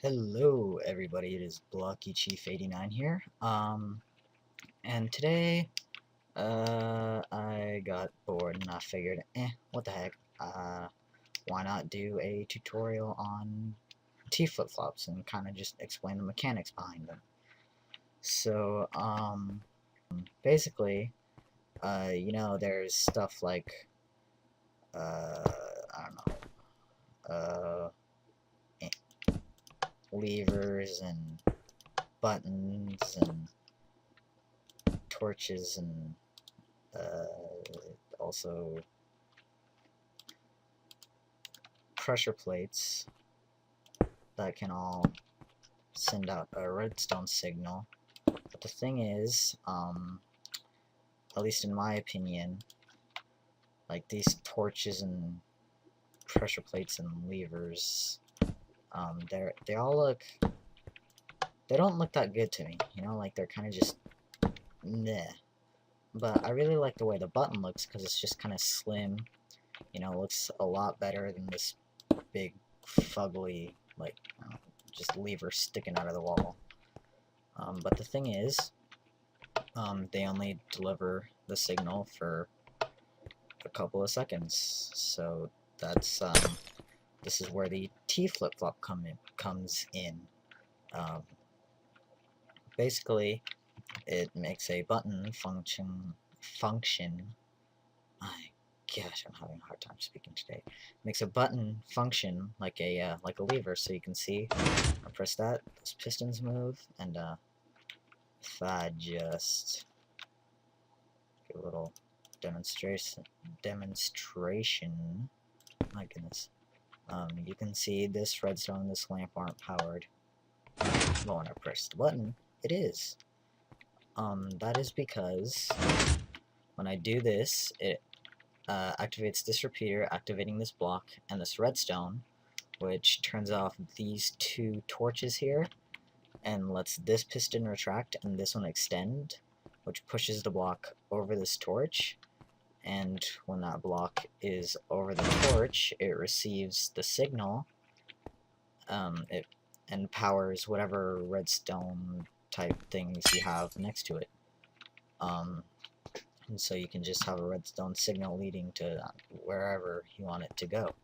Hello everybody, it is Blocky Chief 89 here. And today, I got bored and I figured, what the heck, why not do a tutorial on T flip-flops and kind of just explain the mechanics behind them. So, basically, there's stuff like, I don't know, levers and buttons and torches and also pressure plates that can all send out a redstone signal. But the thing is, at least in my opinion, like these torches and pressure plates and levers, they don't look that good to me, like they're kind of just meh. But I really like the way the button looks because it's just kind of slim, it looks a lot better than this big fugly, like, just lever sticking out of the wall. But the thing is, they only deliver the signal for a couple of seconds, so that's, this is where the T flip-flop comes in. Basically, it makes a button function. My gosh, I'm having a hard time speaking today. Makes a button function like a lever, so you can see. I press that, those pistons move, and if I just give a little demonstration. My goodness. You can see this redstone and this lamp aren't powered. But when I press the button, it is. That is because when I do this, it activates this repeater, activating this block and this redstone, which turns off these two torches here and lets this piston retract and this one extend, which pushes the block over this torch. And when that block is over the torch, it receives the signal, and powers whatever redstone type things you have next to it. And so you can just have a redstone signal leading to wherever you want it to go.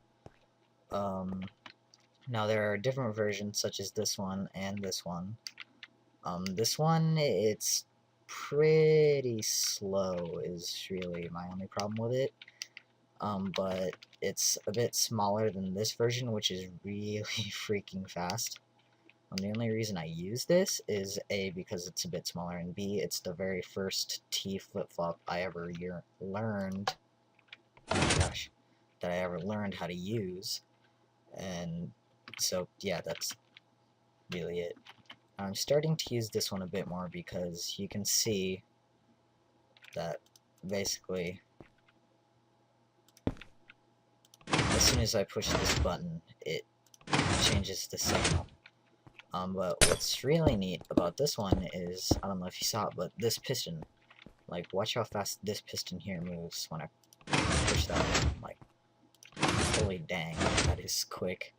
Now there are different versions such as this one and this one. This one, it's pretty slow is really my only problem with it. But it's a bit smaller than this version, which is really freaking fast. The only reason I use this is A, because it's a bit smaller, and B, it's the very first T flip-flop I ever learned. Oh my gosh, that I ever learned how to use. And so, yeah, that's really it. I'm starting to use this one a bit more because you can see that basically as soon as I push this button, it changes the signal. But what's really neat about this one is, I don't know if you saw it, but this piston, like, watch how fast this piston here moves when I push that one. Like, holy dang, that is quick.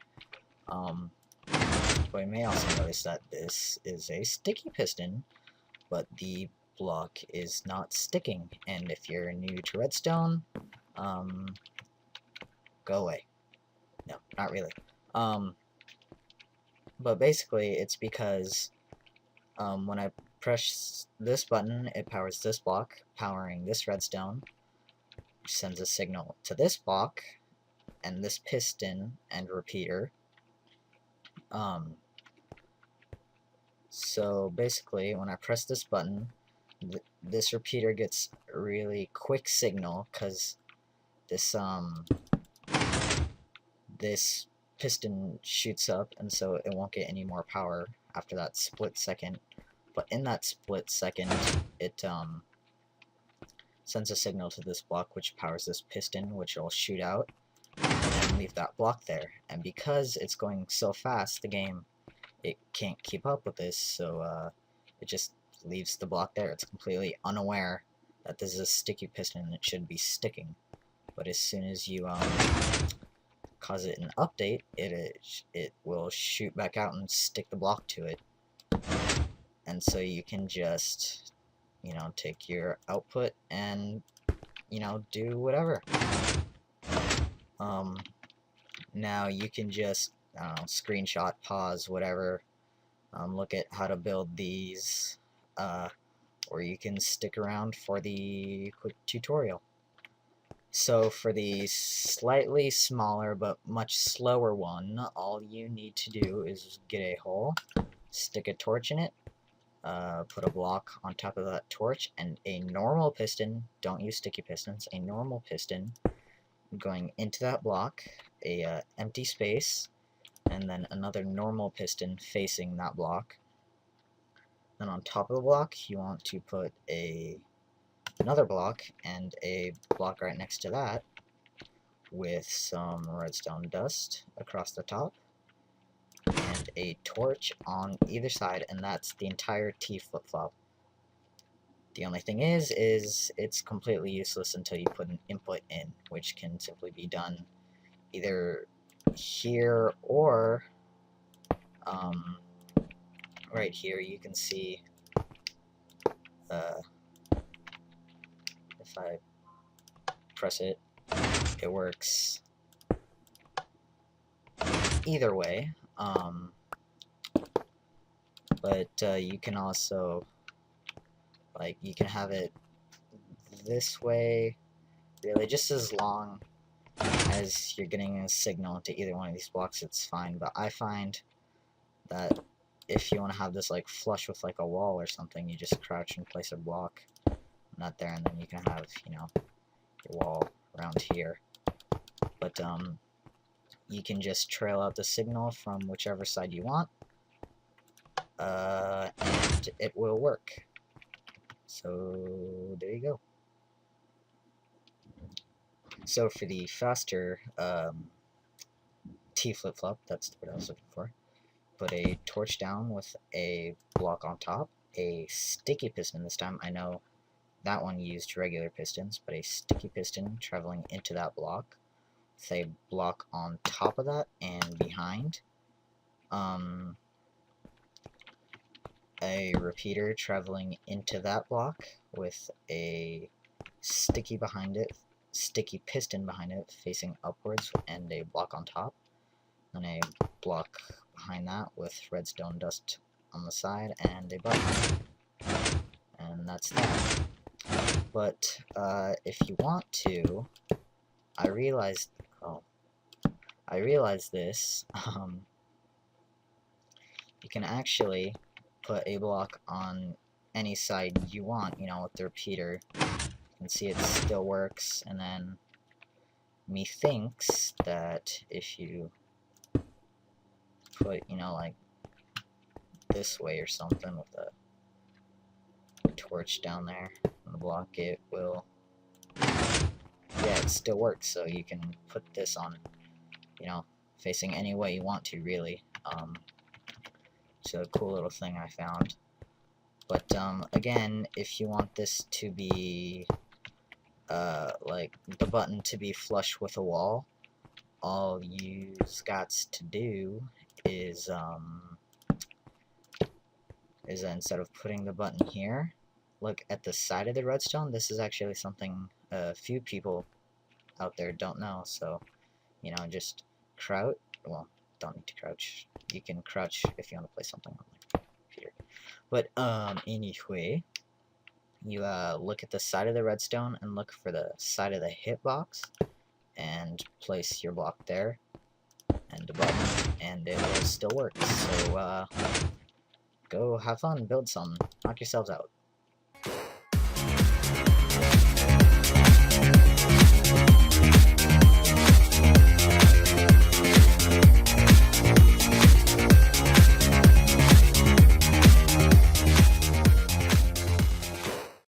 But you may also notice that this is a sticky piston, but the block is not sticking. And if you're new to redstone, go away. No, not really. But basically, it's because when I press this button, it powers this block, powering this redstone, which sends a signal to this block, and this piston and repeater. So basically, when I press this button, this repeater gets a really quick signal, because this piston shoots up, and so it won't get any more power after that split second. But in that split second, it sends a signal to this block, which powers this piston, which will shoot out and leave that block there. And because it's going so fast, the game, it can't keep up with this, so it just leaves the block there. It's completely unaware that this is a sticky piston and it should be sticking. But as soon as you cause it an update, it will shoot back out and stick the block to it. And so you can just, you know, take your output and, you know, do whatever. Now you can just, I don't know, screenshot, pause, whatever, look at how to build these, or you can stick around for the quick tutorial. So for the slightly smaller but much slower one, all you need to do is get a hole, stick a torch in it, put a block on top of that torch, and a normal piston, don't use sticky pistons, a normal piston going into that block, a empty space, and then another normal piston facing that block. Then on top of the block, you want to put another block and a block right next to that with some redstone dust across the top and a torch on either side, and that's the entire T flip-flop. The only thing is it's completely useless until you put an input in, which can simply be done either here or right here. You can see if I press it, it works either way. But you can also, like, you can have it this way, really, just as long as you're getting a signal to either one of these blocks, it's fine. But I find that if you want to have this like flush with like a wall or something, you just crouch and place a block not there, and then you can have, you know, your wall around here. But you can just trail out the signal from whichever side you want, and it will work. So there you go. So for the faster T flip-flop, that's what I was looking for, put a torch down with a block on top, a sticky piston this time. I know that one used regular pistons, but a sticky piston traveling into that block, with a block on top of that and behind. A repeater traveling into that block with a sticky piston behind it facing upwards and a block on top, and a block behind that with redstone dust on the side and a button. And that's that. But if you want to, I realized this, you can actually put a block on any side you want, you know, with the repeater. You can see it still works, and then methinks that if you put, you know, like this way or something with a torch down there on the block, it will, yeah, it still works. So you can put this on, you know, facing any way you want to, really. It's a cool little thing I found. But again, if you want this to be like the button to be flush with a wall, all you've got to do is instead of putting the button here, look at the side of the redstone. This is actually something a few people out there don't know. So, you know, just crouch. Well, don't need to crouch. You can crouch if you want to play something on the computer. But anyway, you look at the side of the redstone and look for the side of the hitbox and place your block there and a button, and it will still work. So go have fun, build some, knock yourselves out.